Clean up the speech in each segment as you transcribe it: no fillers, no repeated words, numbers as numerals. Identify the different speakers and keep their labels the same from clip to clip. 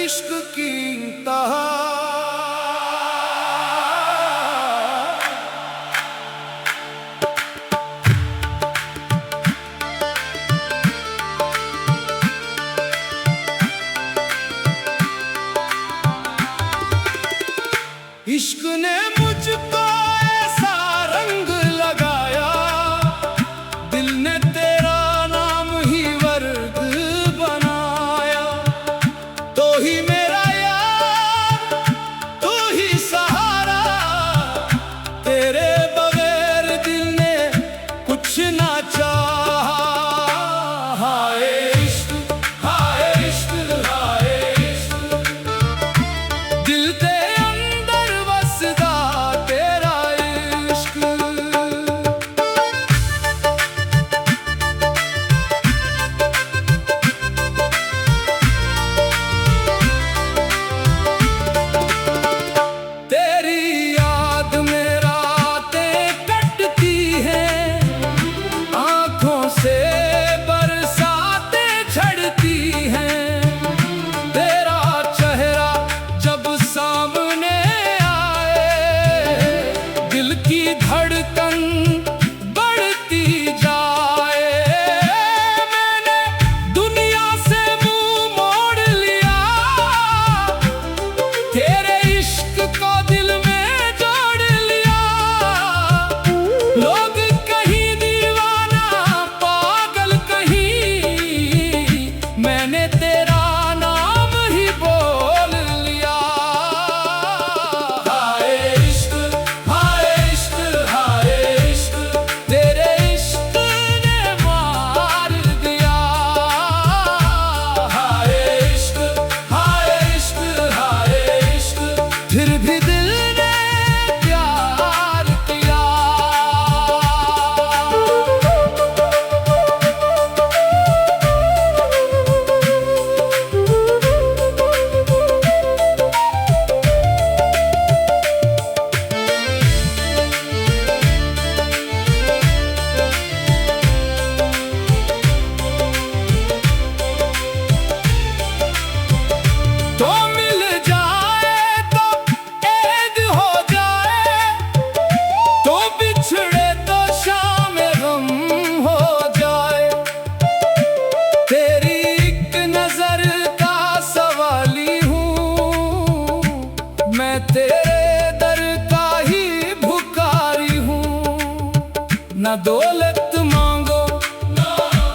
Speaker 1: इश्क की इंतहा इश्क ने मुझको ऐसा रंग लगाया, दिल ने तेरा नाम ही वर्ग बनाया। तो ही मेरा यार, तू ही सहारा, तेरे बगैर दिल ने कुछ ना चाहा। हाय इश्क, हाय इश्क, हाय इश्क, दिल ते धड़कन बढ़ती जाए। मैंने दुनिया से मुंह मोड़ लिया, तेरे इश्क को दिल में जोड़ लिया। लोग कहीं दीवाना पागल कहीं, मैंने तेरा नाम ही बोल लिया। हाय इश्क, फिर भी दिल ने प्यार किया। तो मिल जाए तो ऐद हो जाए, तो बिछड़े तो शाम गम हो जाए। तेरी एक नजर का सवाली हूँ, मैं तेरे दर का ही भुखारी हूँ। न दौलत मांगो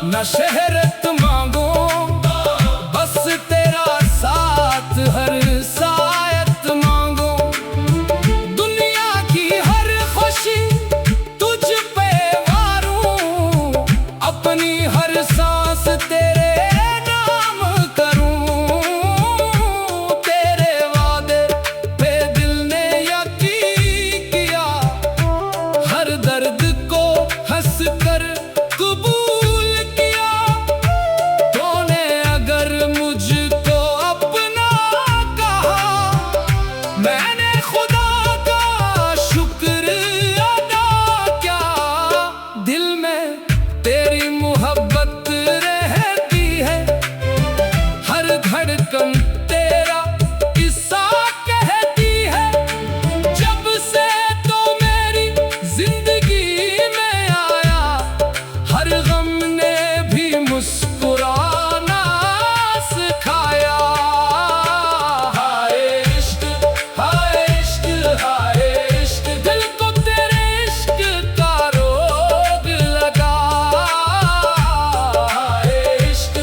Speaker 1: न शहरत मांगो, बस तेरा साथ हर सायत मांगो। दुनिया की हर खुशी तुझ पे वारूं, अपनी हर सांस तेरे नाम करूं। तेरे वादे पे दिल ने यकीन किया, हर दर्द को हंस कर कबूल किया। तूने अगर मुझको अपना कहा, मैंने खुदा का शुक्र अदा किया। दिल में तेरी मोहब्बत रहती है, हर धड़कन तेरा किस्सा कहती है। जब से तो मेरी जिंदगी में आया, हर गम ने भी मुस्कुराना सिखाया। हाय इश्क, हाय इश्क, हाय इश्क, दिल को तेरे इश्क का रोग लगा। हाय इश्क,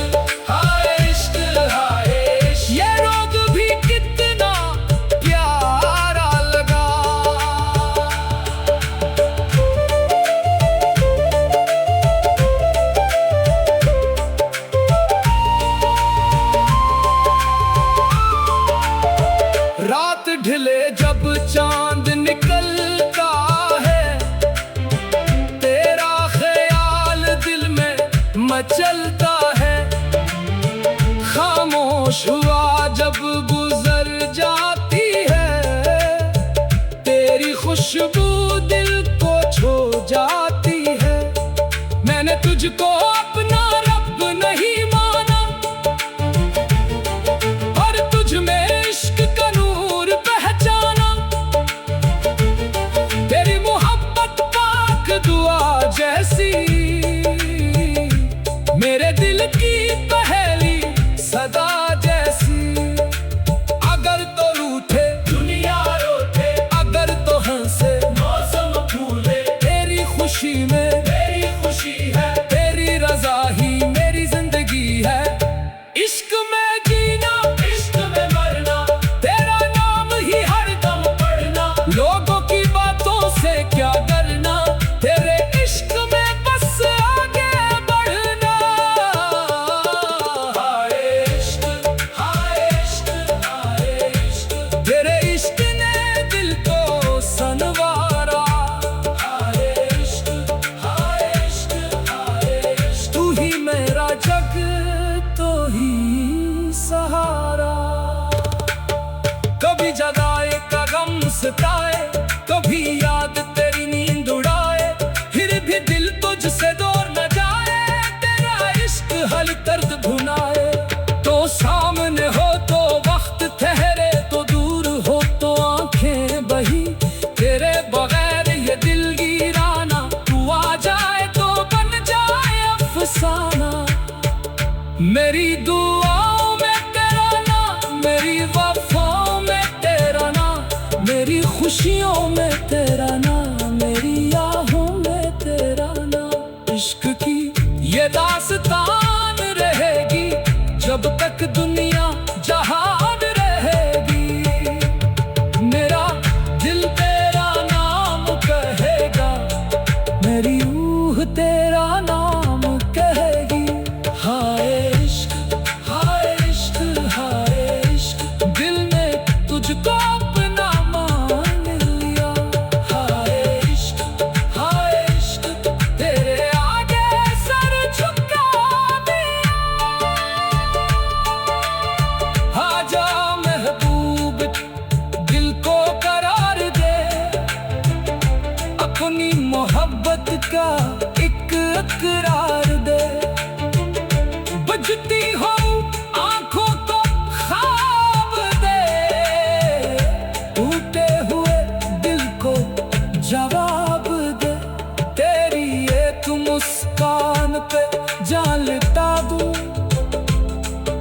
Speaker 1: हाय इश्क, हाय इश्क, ये रोग भी कितना प्यारा लगा। रात ढले जब चांद निकलता है, तेरा ख्याल दिल में मचलता है। खामोश हुआ जब गुजर जाती है, खुशबू दिल को छू जाती है। मैंने तुझको अपना रब नहीं माना, और तुझ में इश्क का नूर पहचाना। तेरी मोहब्बत पाक दुआ जैसी, मेरे दिल की पहली सदा जैसी। अगर तो रूठे दुनिया रोते, अगर तो हंसे मौसम फूले, तेरी खुशी में मेरी खुशी है, तेरी रजा ही मेरी जिंदगी है। इश्क में जीना, इश्क में मरना, तेरा नाम ही हर दम पढ़ना। लोगों की बातों से क्या डरना, तेरे इश्क में बस आगे बढ़ना। हाय इश्क, हाय इश्क, हाय इश्क, तेरे इश्क ने दिल को संवारा। हाय इश्क, हाय इश्क, हाय इश्क, तू ही मेरा जग, तो ही सहारा। कभी जगाए का गम सताए, कभी याद तेरी नींद उड़ाए, फिर भी दिल तुझसे दूर न जाए। तेरा इश्क हर दर्द भुनाए। तो सामने हो तो वक्त ठहरे, तो दूर हो तो आंखें बही। तेरे बगैर ये दिल वीराना, तू आ जाए तो बन जाए अफसाना। मेरी दुआओं में तेरा नाम, मेरी वफाओं में तेरा नाम, मेरी खुशियों में तेरा नाम, मेरी याहों में तेरा नाम। इश्क की ये दास्तान रहेगी जब तक दुनिया जहान रहेगी। मेरा दिल तेरा नाम कहेगा, मेरी रूह तेरा नाम कहेगी। हाय इश्क, हाय इश्क, हाय इश्क, दिल ने तुझको अपना मान लिया। हाय इश्क, हाय इश्क, तेरे आगे सर झुका दिया। आजा महबूब, दिल को करार दे, अपनी मोहब्बत का एक इकरार दे। बजती हो आंखों को ख्वाब दे, टूटे हुए दिल को जवाब दे। तेरी एक मुस्कान पे जान लेता दूं,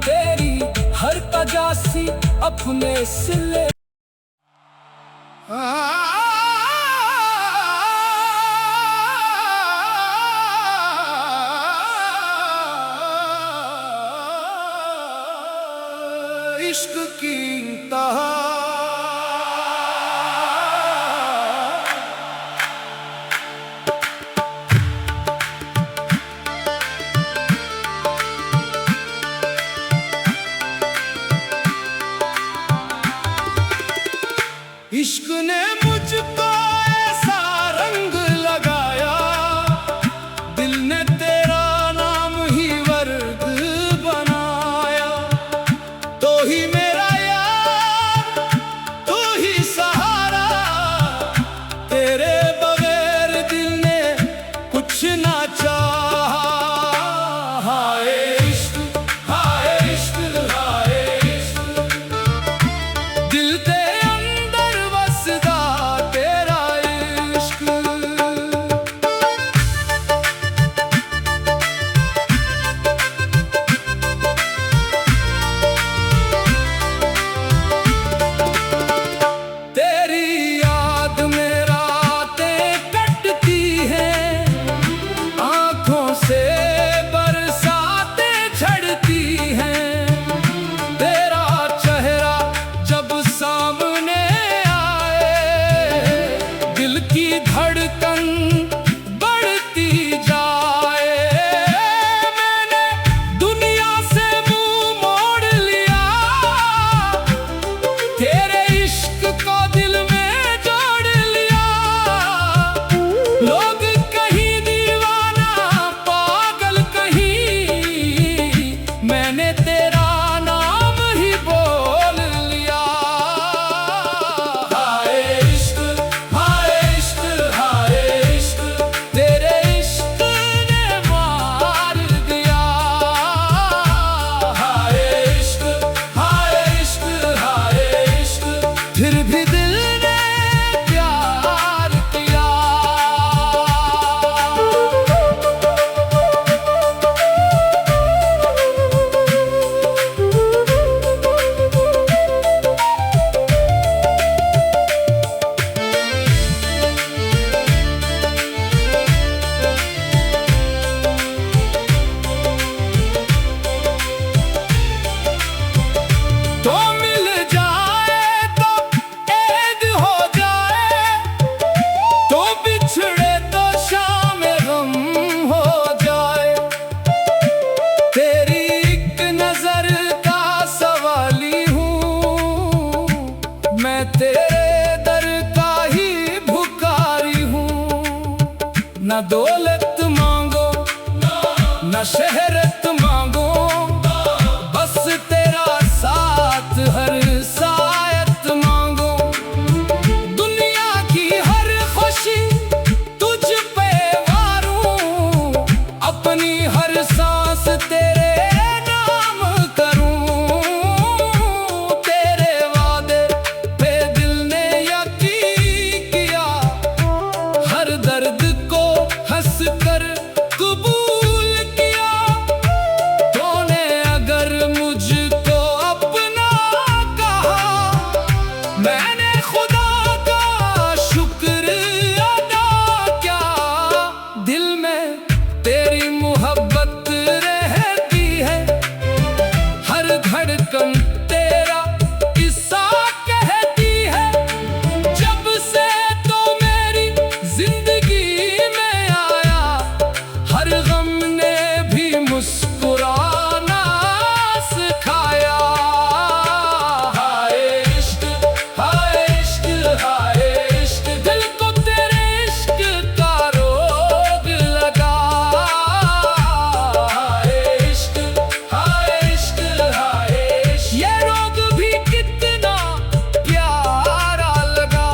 Speaker 1: तेरी हर तजासी अपने सिले। इश्क की इंतहा, इश्क ने मुझको ऐसा रंग लगाया, दिल ने तेरा नाम ही वर्द बनाया। तो ही मेरा यार, तू ही सहारा, तेरे बगैर दिल ने कुछ ना चाहा। हाय इश्क, हाय इश्क, हाय इश्क, दिल तेरे अंदर बसदा तेरा फिर भी दिल ने प्यार किया। तो मिल जाए तो ऐद हो जाए, तो बिछड़े तो शाम गम हो जाए। तेरी एक नजर का सवाली हूँ, मैं तेरे दर का ही भुखारी हूँ। न दौलत मांगो न शहरत मांगो, बस तेरा साथ हर सायत मांगो। दुनिया की हर खुशी तुझ पे वारूं, अपनी हर सांस तेरे नाम करूं। तेरे वादे पे दिल ने यकीन किया, हर दर्द को हंस कर कबूल किया। तूने अगर मुझको अपना कहा, मैंने खुदा का शुक्र अदा किया। दिल में तेरी मोहब्बत रहती है, हर धड़कन तेरा किस्सा कहती है। जब से तो मेरी जिंदगी में आया, हर गम ने भी मुस्कुराना सिखाया। हाय इश्क हाय इश्क हाय इश्क, दिल को तेरे इश्क का रोग लगा। हाय इश्क हाय इश्क हाय इश्क, ये रोग भी कितना प्यारा लगा।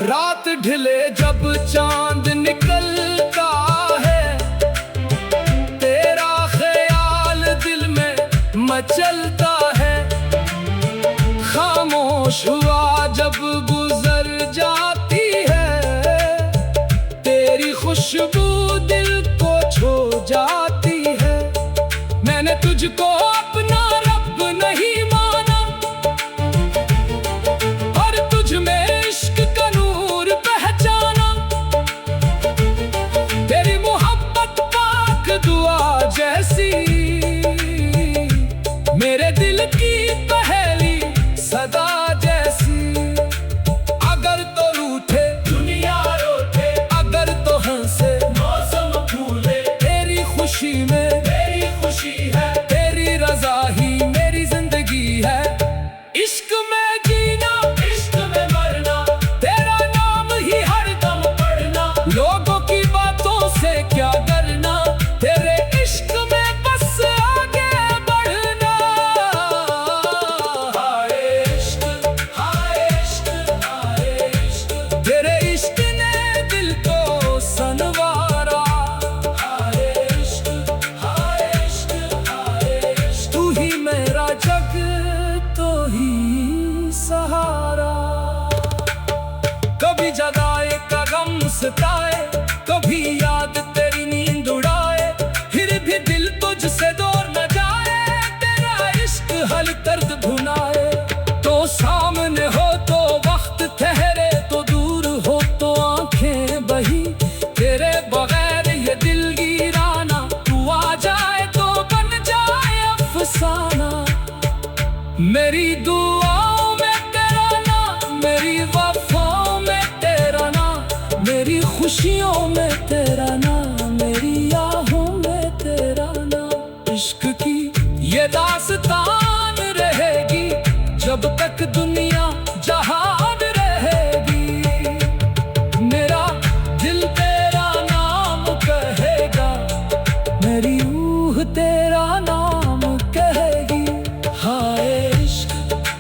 Speaker 1: रात ढले जब चांद निकलता है, तेरा ख्याल दिल में मचलता है। खामोश हुआ जब गुजर जाती है, तेरी खुशबू दिल को छू जाती है। मैंने तुझको अपना रब नहीं माना, और तुझ में इश्क का नूर पहचाना। तेरी मोहब्बत पाक दुआ जैसी, मेरे दिल की पहली सदा जैसी। अगर तो रूठे दुनिया रोते, अगर तो हंसे मौसम फूले, तेरी खुशी में मेरी खुशी है, तेरी रजा ही मेरी जिंदगी है। इश्क में जीना इश्क में मरना, तेरा नाम ही हर दम पढ़ना। लोगों की बातों से क्या डरना, तेरे इश्क में बस आगे बढ़ना। हाय इश्क हाय इश्क हाय इश्क, तेरे इश्क ने दिल को सनवारा। हाय इश्क हाय इश्क हाय इश्क, तू ही मेरा जग तो ही सहारा। कभी जगाए का गम सताए, कभी याद तेरी नींद उड़ाए। फिर भी दिल तुझसे दूर न जाए, तेरा इश्क हर दर्द भुनाए। तो सामने हो तो वक्त ठहरे, तो दूर हो तो आंखें बही। तेरे बगैर ये दिल वीराना, तू आ जाए तो बन जाए अफसाना। मेरी दुआओं में तेरा नाम, मेरी वफाओं में तेरा नाम, मेरी खुशियों में तेरा नाम, मेरी याहों में तेरा नाम। इश्क की ये दास्तान रहेगी, जब तक दुनिया जहान रहेगी। मेरा दिल तेरा नाम कहेगा, मेरी रूह तेरा नाम कहेगी। हाय इश्क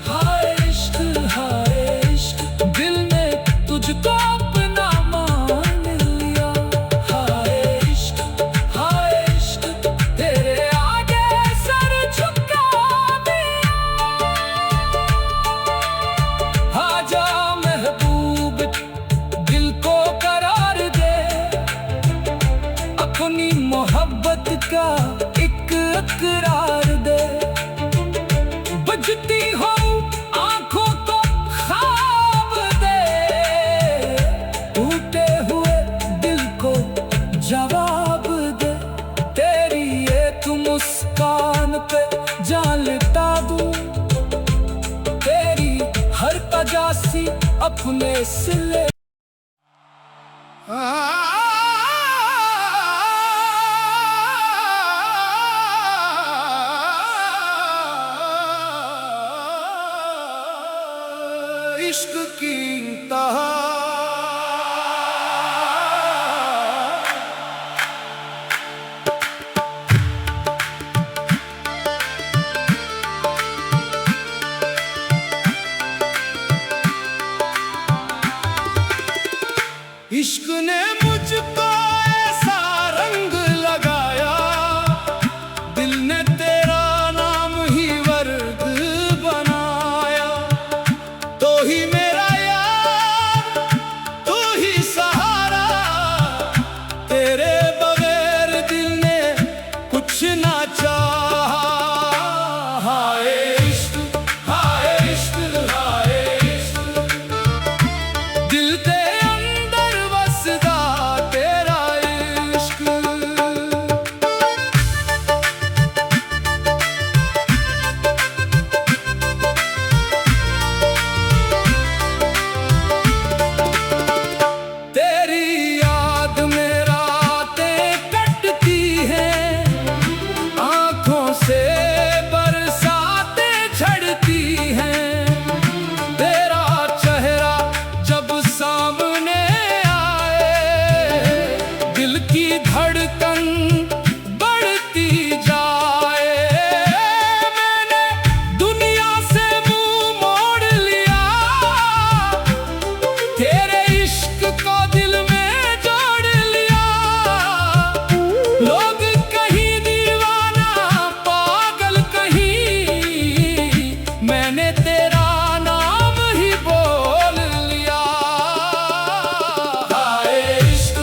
Speaker 1: हाय इश्क हाय इश्क, दिल ने तुझको अपना का एक इकरार दे। बजती हो आंखों को ख्वाब दे, टूटे हुए दिल को जवाब दे। तेरी एक मुस्कान पे जान लुटा दूं, तेरी हर तजासी अपने सिले।
Speaker 2: इश्क की इंतहा इश्क ने मुझको ऐसा रंग लगाया, दिल ने तेरा नाम ही वर्द बनाया। तो ही मेरा यार, तू ही सहारा, तेरे बगैर दिल ने कुछ ना चाहा। हाय इश्क, हाय इश्क, हाय इश्क, दिल ते
Speaker 1: धड़कन बढ़ती जाए। मैंने दुनिया से मुंह मोड़ लिया, तेरे इश्क को दिल में जोड़ लिया। लोग कहीं दीवाना पागल कहीं, मैंने तेरा नाम ही बोल लिया। हाय इश्क,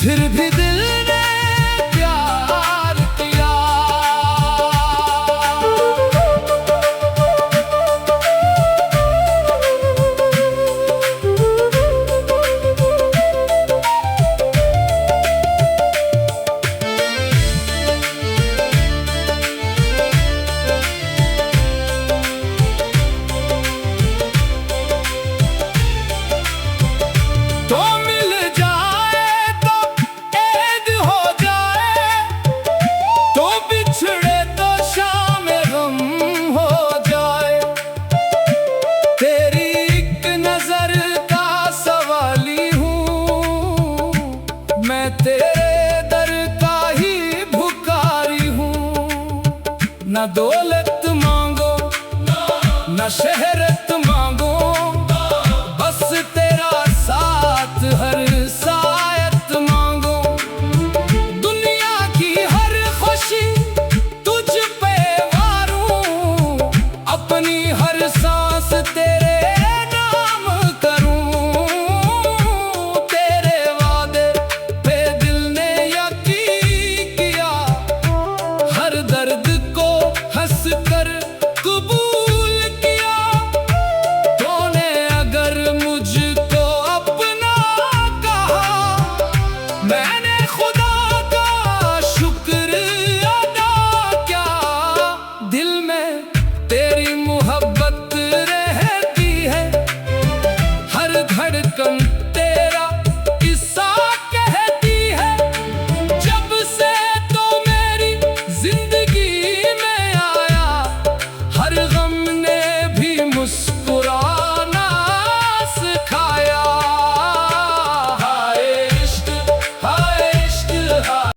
Speaker 1: फिर भी दिल ने प्यार किया। तो मिल जाए तो ऐद हो जाए, तो बिछड़े तो शाम गम हो जाए। तेरी एक नजर का सवाली हूँ, मैं तेरे दर का ही भुखारी हूँ। न दौलत मांगो न शहर